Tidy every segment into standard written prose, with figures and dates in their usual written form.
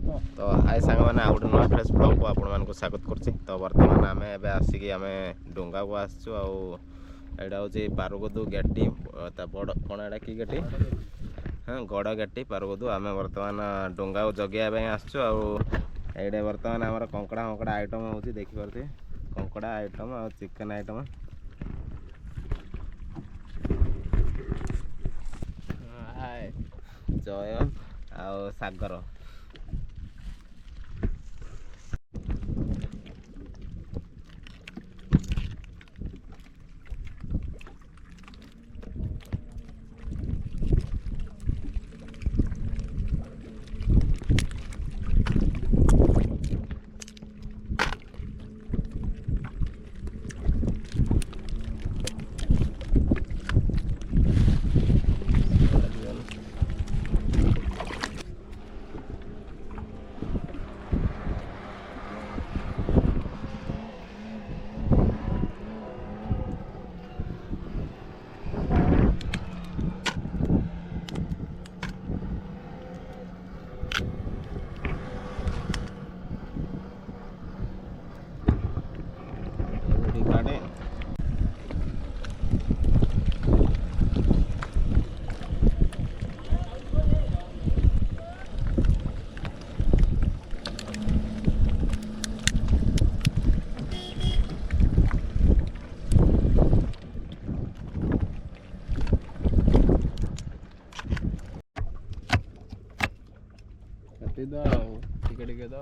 तो हाय सांग मैंने आउ गोटे नुआ फ्रेश ब्लॉग को आपण मानक स्वागत करछि। तो वर्तमान आम एबे आसिकी आम डोंगा को आसछु आउटा हूँ पारगदू गेटी बड़ कौन एटा कि गेटी हाँ गड़ गेटी पारगदू आम वर्तमान डोंगा को जगेया आसछु आउटे वर्तमान आमर कंकड़ा फंकड़ा आइटम होची देखिपे कंकड़ा आइटम आ चिकेन आइटम हाय जय आ सागर टिके दो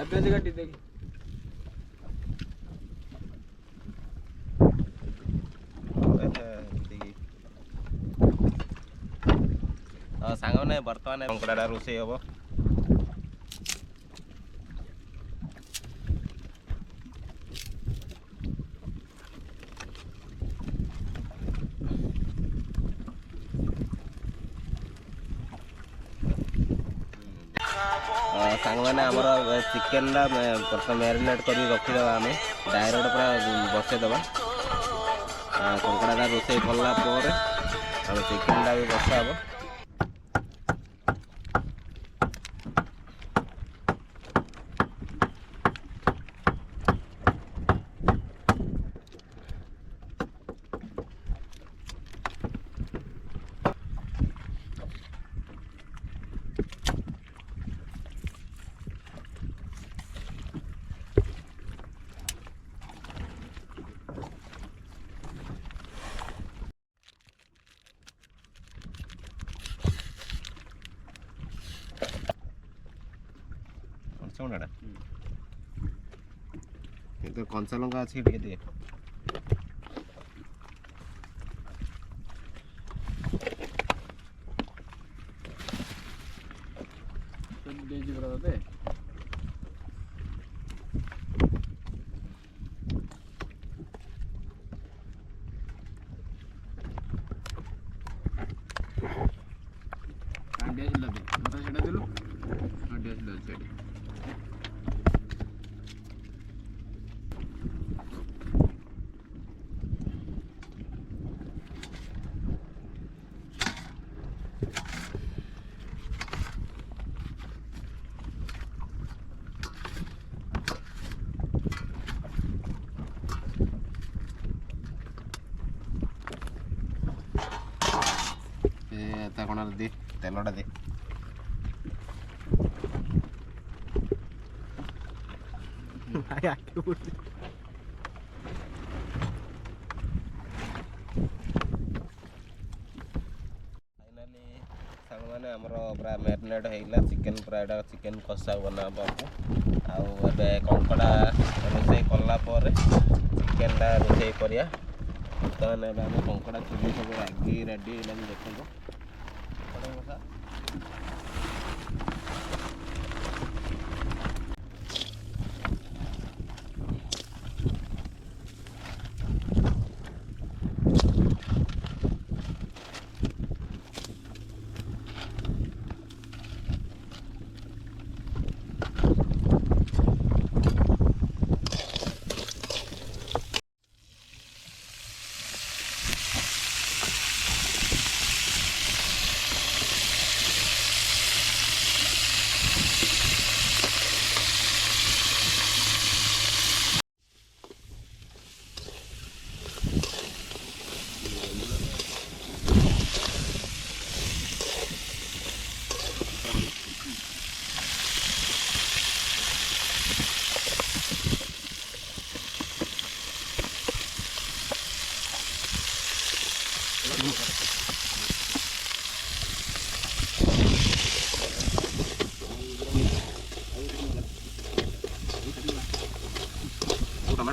अबे काटी देख सांग मैंने बर्तमान कंकड़ा रोषे हम सांग मैंने आमर चिकेन प्रथम मैरिनेट कर रखीदे आम डायरेक्ट पूरा बसईदे कंकड़ा रोषे कलापर चिकेन भी बसा हम कंचा लंका अच्छी दिए कौन दे तेलटा दे फाइनाली सांग मैंने आमर पूरा मैरिनेट होगा चिकेन पूरा एटा चिकेन कषा बना आउ कंकड़ा रोषे कलापर चिकेनटा रोषे करिया बर्तमान आम कंकड़ा चिली सब आगे रेडी देखो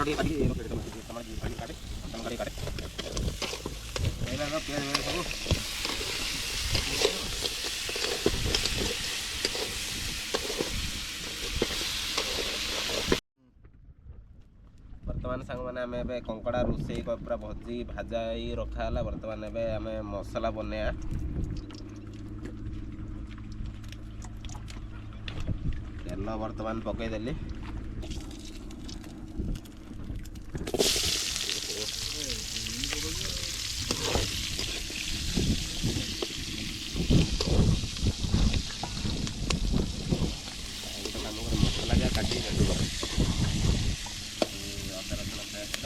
ଟିକେ କାଟି ଟମାଟୋ କାଟେ ଟମାଟୋ କାଟେ ପିଆଜ ସବୁ ବର୍ତ୍ତମାନ ସାଙ୍ଗମାନେ ଆମେ ଏବେ କଙ୍କଡ଼ା ରୋଷେଇ ପୁରା ଭାଜା ହେଇ ରଖା ହେଲା। ବର୍ତ୍ତମାନ ଏବେ ଆମେ ମସଲା ବନେଇବା। ତେଲ ବର୍ତ୍ତମାନ ପକେଇଦେଲି। ମସଲା ଯାହା କାଟି ଅଦା ରସୁଣ ପେଷ୍ଟ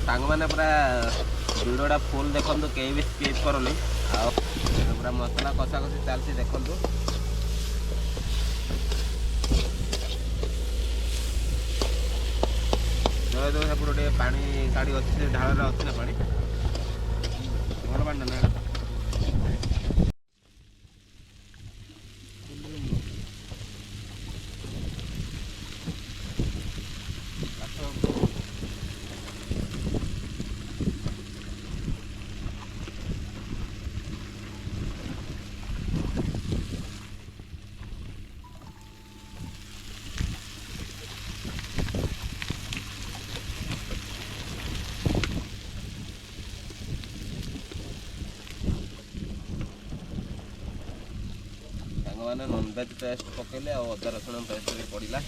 ସାଙ୍ଗମାନେ ପୁରା ଭିଡ଼ିଓଟା ଫୁଲ୍ ଦେଖନ୍ତୁ, କେହି ବି ସ୍କିପ୍ କରୁନି। ଆଉ ପୁରା ମସଲା କଷାକଷି ଚାଲିଛି ଦେଖନ୍ତୁ। ସେପଟୁ ଟିକେ ପାଣି କାଢ଼ି ଅଛି, ସେ ଢାଳରେ ଅଛି ନା ପାଣି, ଭଲ ପାଣି ନା ସାଙ୍ଗମାନେ ନନଭେଜ୍ ପେଷ୍ଟ ପକେଇଲେ ଆଉ ଅଦା ରସୁଣ ପେଷ୍ଟ ବି ପଡ଼ିଲା।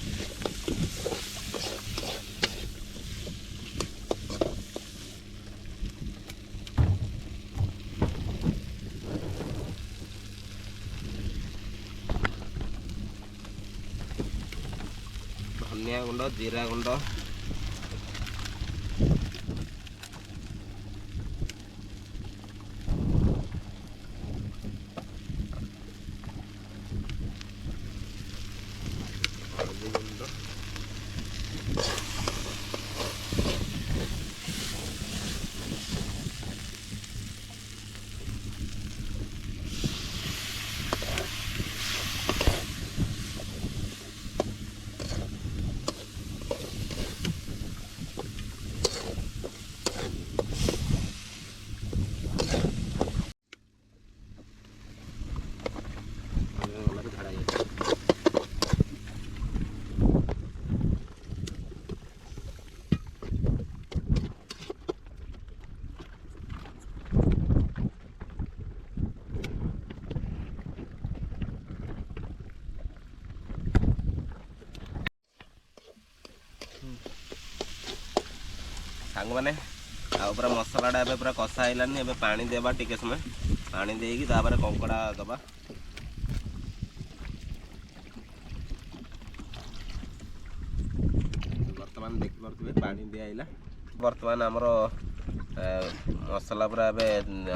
ଧନିଆ ଗୁଣ୍ଡ, ଜିରା ଗୁଣ୍ଡ, ହଳଦୀ ଗୁଣ୍ଡ, ସାଙ୍ଗମାନେ ଆଉ ପୁରା ମସଲାଟା ଏବେ ପୁରା କଷା ହେଇଲାନି। ଏବେ ପାଣି ଦେବା, ଟିକେ ସମୟ ପାଣି ଦେଇକି ତାପରେ କଙ୍କଡ଼ା ଦେବା। ବର୍ତ୍ତମାନ ଦେଖିପାରୁଥିବେ ପାଣି ଦିଆହେଲା। ବର୍ତ୍ତମାନ ଆମର ମସଲା ପୁରା ଏବେ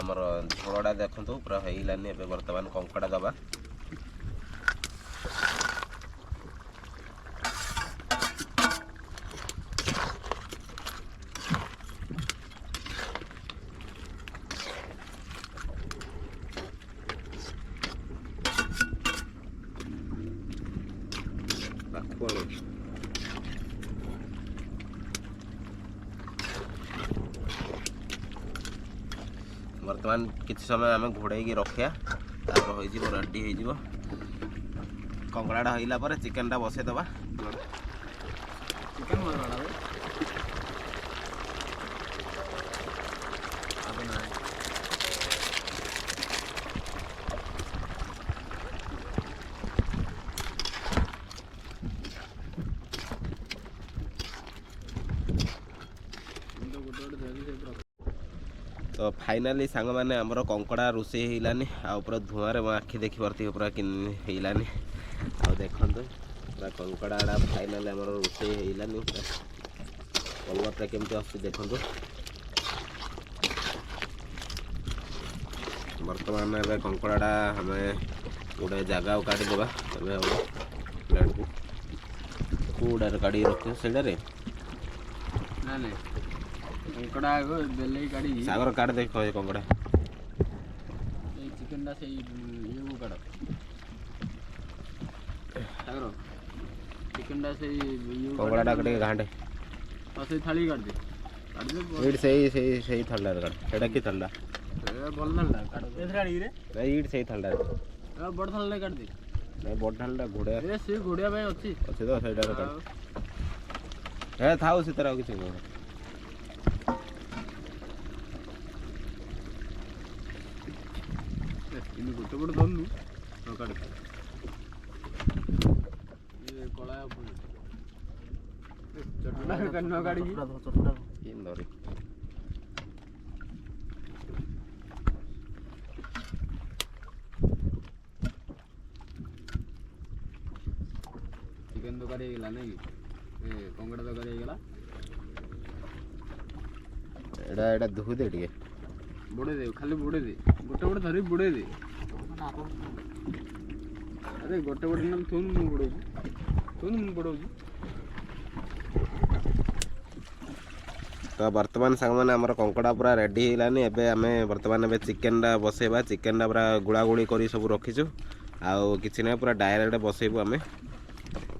ଆମର ଝୋଳଟା ଦେଖନ୍ତୁ ପୁରା ହେଇଲାନି। ଏବେ ବର୍ତ୍ତମାନ କଙ୍କଡ଼ା ଦେବା। ବର୍ତ୍ତମାନ କିଛି ସମୟ ଆମେ ଘୋଡ଼େଇକି ରଖିବା, ତାପରେ ହେଇଯିବ, ରେଡ଼ି ହେଇଯିବ। କଙ୍କଡ଼ାଟା ହେଇଲା ପରେ ଚିକେନଟା ବସେଇଦେବା। तो फाइनाली सांगमाने आमर कंकड़ा रोषे होलानी आ पूरा धुआं मो आखि देखिपे पूरा होलानी आ देखु पूरा कंकड़ा फाइनाली आमर रोषे होलानी कलरटा केमती आसुची देखु बर्तमान ए कंकड़ा आम गोटे जगह काटिदेवा प्लेट को कूड़े काढ़ी रख से कंकड़ा बेले काढ़ी सागर काट देख कंकड़ा चिकन टा से ये को काट सागर चिकन टा से कंकड़ा टा के घाटे और से थाली काट दे ईट सही थल्ला काट सेटा की थल्ला भल थल्ला काट दे गाड़ी रे नहीं ईट सही थल्ला बड़ थल्ला काट दे नहीं बड़ थल्ला घोड़े ए से घोड़िया भाई अछि अच्छे तो सेटा काट ए थाउ से तरह किछ को इन गोटे गोटे धरनु न काट ये कला चटना करना गाड़ी इन धरी चिकन तो करी गेला नहीं ए कंगड़ा तो करी गेला एडा एडा धु दे ଟିକେ बुड़े दे खाली बुड़े दे गोटे गोटे धरी बुड़े दे अरे गोटे गोटे नाम थोन मु बुड़ो तो वर्तमान सांग मैंने आमर कंकड़ा पूरा रेडी होलानी एबे आमे वर्तमान एबे चिकन टा बसेबा चिकन टा पूरा गुड़ा गुड़ी करी सब रखीछु आउ किछि नै पूरा डायरेक्ट बसेबु आमे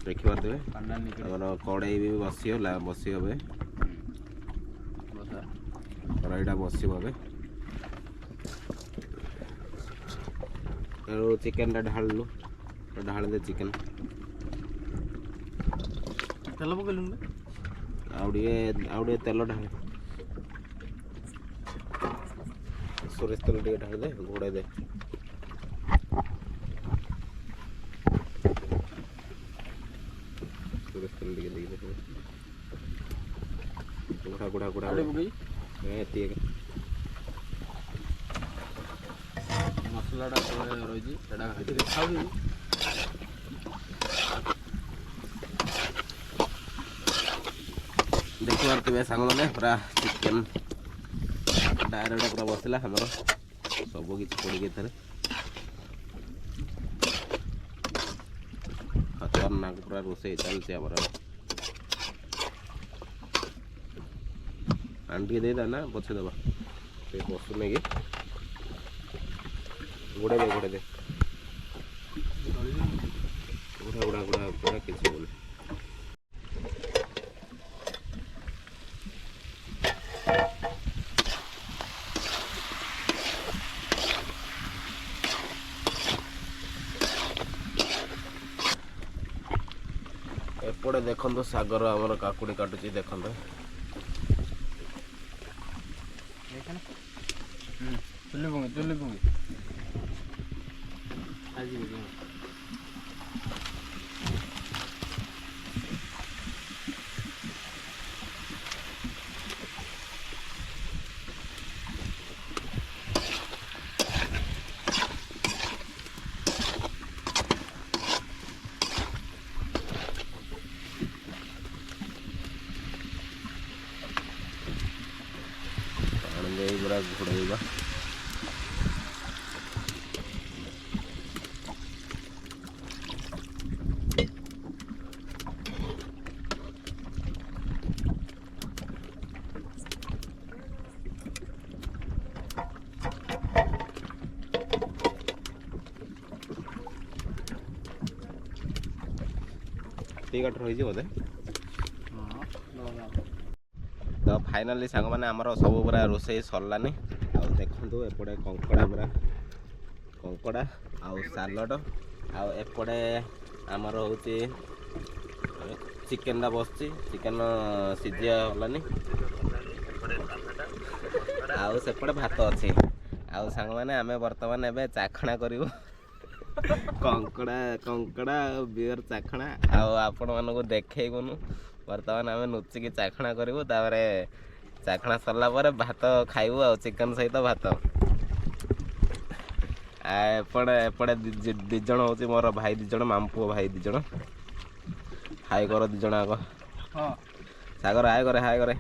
देखि पारबे हमर कड़ाई भी बसी होला बसी होबे बसा कड़ाईटा बसिबो बे और चिकन टा ढाललु ढाल दे चिकन तेल पकेलु आउडिए तेल ढाल सोरिष तेल टे ढाल दे घोड़े दे सोरिष तेल टे दे गुड़ा गुड़ा गुड़ा ए मसला टा रही जी देखि पारे सांग मैंने पूरा चिकेन डायरेक्ट पूरा बसला हमर सब किसी पड़ गई खतरनाक पूरा रोसे चलছে आमर आंटी दे देना पछे दबा से बसु नहीं गुड़े दे गुड़ा गुड़ा गुड़ा पूरा किसी बोले एपटे देखो सागर आमर काकुड़ी काटुची देखो चुली पुंगी आज पूरा घोड़ा टीकट रही बोधे तो फाइनाली सांग मैंने आमर सब पूरा रोसे सरलानी आ देखु एपटे कंकड़ा पूरा कंकड़ा आउ सालड आउपटे आमर हूँ चिकेन टा बस चिकेन सीझी गलानी आउ सेपटे भात अच्छी आउ सांग मैंने आम बर्तमान एबे चाखणा करू कंकड़ा कंकड़ा बियर चाखणा आपण मानक देखैगुनु बर्तमान आम नुचिकी चाखणा करूँ चाखणा सरला भात खाइबू आ चिकन सहित भात एपटे एपटे दिज हूँ मोर भाई दिज मामपुओ भाई दिज हाई कर दिज आग सागर हाय करे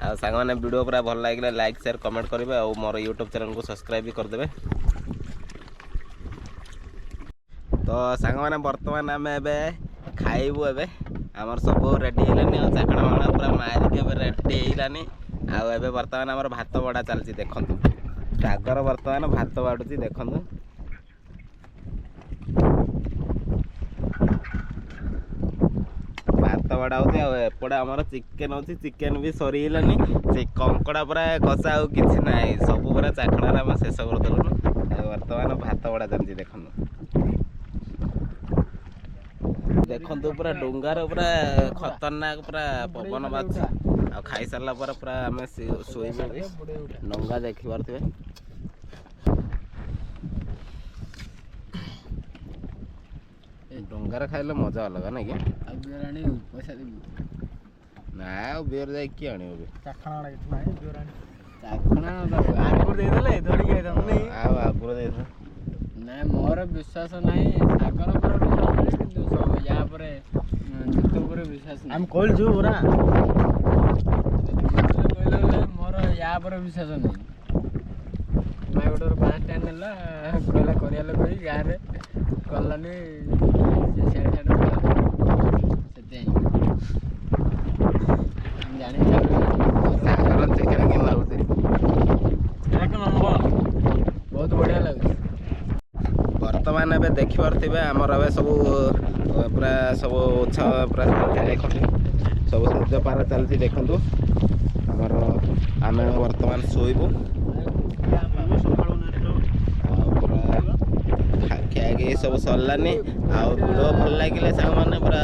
ଆଉ ସାଙ୍ଗମାନେ ଭିଡ଼ିଓ ପୁରା ଭଲ ଲାଗିଲେ ଲାଇକ୍ ସେୟାର କମେଣ୍ଟ କରିବେ ଆଉ ମୋର ୟୁଟ୍ୟୁବ୍ ଚ୍ୟାନେଲକୁ ସବସ୍କ୍ରାଇବ୍ ବି କରିଦେବେ। ତ ସାଙ୍ଗମାନେ ବର୍ତ୍ତମାନ ଆମେ ଏବେ ଖାଇବୁ। ଏବେ ଆମର ସବୁ ରେଡ଼ି ହେଇଲାନି ଆଉ ଚାକଣା ମାକଣା ପୁରା ମାରିକି ଏବେ ରେଡ଼ି ହେଇଲାନି। ଆଉ ଏବେ ବର୍ତ୍ତମାନ ଆମର ଭାତ ବଢ଼ା ଚାଲିଛି ଦେଖନ୍ତୁ। ସାଗର ବର୍ତ୍ତମାନ ଭାତ ବାଢ଼ୁଛି ଦେଖନ୍ତୁ। ଭାତ ବଢ଼ା ହେଉଛି ଆଉ ଏପଟେ ଆମର ଚିକେନ୍ ଅଛି। ଚିକେନ୍ ବି ସରିଗଲାନି। ସେ କଙ୍କଡ଼ା ପୁରା କଷା ଆଉ କିଛି ନାହିଁ, ସବୁ ପୁରା ଚାକଣାରେ ଆମେ ଶେଷ କରିଦେଲୁନୁ। ଆଉ ବର୍ତ୍ତମାନ ଭାତ ବଢ଼ା ଚାଲିଛି ଦେଖନ୍ତୁ। ଦେଖନ୍ତୁ ପୁରା ଡଙ୍ଗାର ପୁରା ଖତରନାକ ପୁରା ପବନ ବାଜୁଛି। ଆଉ ଖାଇସାରିଲା ପରେ ପୁରା ଆମେ ଶୋଇବୁ ବି। ଡଙ୍ଗା ଦେଖିପାରୁଥିବେ। ଡଙ୍ଗାରେ ଖାଇଲେ ମଜା ଅଲଗା ନାଇଁ କି? ଆଉ ବିଅର ଆଣିବୁ ପଇସା ଦେବି। ନା ଆଉ ବିଅର ଯାଇକି କି ଆଣିବ ବି? ଚାଖଣା ଆଗରୁ ଦେଇଦେଲେ ଧରିକି ଆଇଥାନ୍ତୁ ନାଇଁ? ଆଉ ଆଗରୁ ଦେଇଥିଲା। ନାଇଁ ମୋର ବିଶ୍ୱାସ ନାହିଁ। ସାଗର ଉପରେ ବିଶ୍ୱାସ ନାହିଁ, କିନ୍ତୁ ୟା ପରେ ଜିତୁ ଉପରେ ବିଶ୍ୱାସ ନାହିଁ। ଆମେ କହିଲୁ ଯିବୁ ପରା। କହିଲେ ମୋର ୟା ଉପରେ ବିଶ୍ୱାସ ନାହିଁ। ଭାଇ ଗୋଟେ ବାସ୍ ଷ୍ଟାଣ୍ଡ ନେଲା କହିଲା କରିବା ଲୋକ କହି ଗାଁରେ କଲାନି ସିଆଡ଼େ ସେଥିପାଇଁ ଜାଣିଛି ଚିକେନ୍ କେମିତି ଲାଗୁଛି? ବହୁତ ବଢ଼ିଆ ଲାଗୁଛି। ବର୍ତ୍ତମାନ ଏବେ ଦେଖିପାରୁଥିବେ ଆମର ଏବେ ସବୁ ପୁରା ସବୁ ଉତ୍ସାହ ପୁରା ଦେଖନ୍ତୁ। ସବୁ ସୂର୍ଯ୍ୟପାନ ଚାଲିଛି ଦେଖନ୍ତୁ। ଆମର ଆମେ ବର୍ତ୍ତମାନ ଶୋଇବୁ। ଆଉ ପୁରା ଖିଆଖି ସବୁ ସରିଲାନି। ଆଉ ଭିଡ଼ିଓ ଭଲ ଲାଗିଲେ ସାଙ୍ଗମାନେ ପୁରା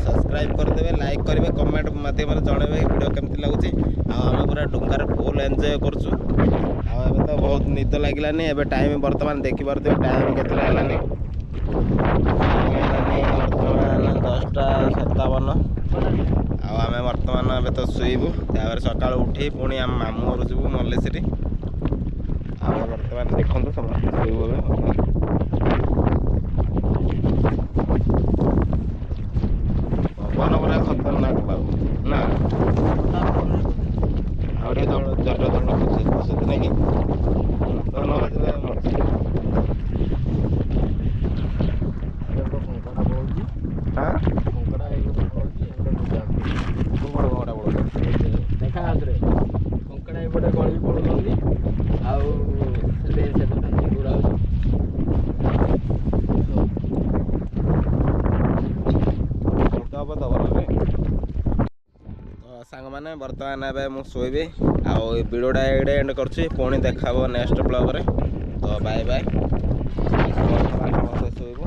ସବସ୍କ୍ରାଇବ୍ କରିଦେବେ, ଲାଇକ୍ କରିବେ, କମେଣ୍ଟ ମାଧ୍ୟମରେ ଜଣାଇବେ ଭିଡ଼ିଓ କେମିତି ଲାଗୁଛି। ଆଉ ଆମେ ପୁରା ଡଙ୍ଗାରେ ଫୁଲ୍ ଏନ୍ଜୟ କରୁଛୁ। ଆଉ ଏବେ ତ ବହୁତ ନିଦ ଲାଗିଲାନି। ଏବେ ଟାଇମ୍ ବର୍ତ୍ତମାନ ଦେଖିପାରୁଥିବେ ଟାଇମ୍ କେତେଟା ହେଲାନି। ବର୍ତ୍ତମାନ 10:57। ଆଉ ଆମେ ବର୍ତ୍ତମାନ ଏବେ ତ ଶୋଇବୁ। ତାପରେ ସକାଳୁ ଉଠି ପୁଣି ଆମ ମାମୁଁ ଘରୁ ଯିବୁ ମଲ୍ଲେଶ୍ୱରୀ। ଆଉ ବର୍ତ୍ତମାନ ଦେଖନ୍ତୁ ସମସ୍ତେ ଶୋଇବୁ ଏବେ। ପବନ ପୁରା ଖତରନାକ ଲାଗୁଛି ନା? ଆଉ ଟିକେ ଜଟ ଖସୁଛି ନାଇଁ କି? ନ ବାଜିଲେ ମୁସ୍କିଲ। କଙ୍କଡ଼ା ପଳଉଛି। ହାଁ? କଙ୍କଡ଼ା ଏଇପଟେ ପଳଉଛି, ଏପଟେ କଙ୍କଡ଼ା ପଳଉଛି। ଦେଖା ହାତରେ କଙ୍କଡ଼ା ଏପଟେ ଗଳିକି ପଳଉଛନ୍ତି। ଆଉ ସେପଟେ ବୁଢ଼ା ହେଉଛି। ସାଙ୍ଗମାନେ ବର୍ତ୍ତମାନ ଏବେ ମୁଁ ଶୋଇବି। ଆଉ ଏ ଭିଡ଼ିଓଟା ଏଇଠି ଏଣ୍ଡ କରୁଛି। ପୁଣି ଦେଖା ହେବ ନେକ୍ସଟ ବ୍ଲଗ୍ରେ। ତ ବାଏ ବାଏ। ବର୍ତ୍ତମାନ ସମସ୍ତେ ଶୋଇବୁ।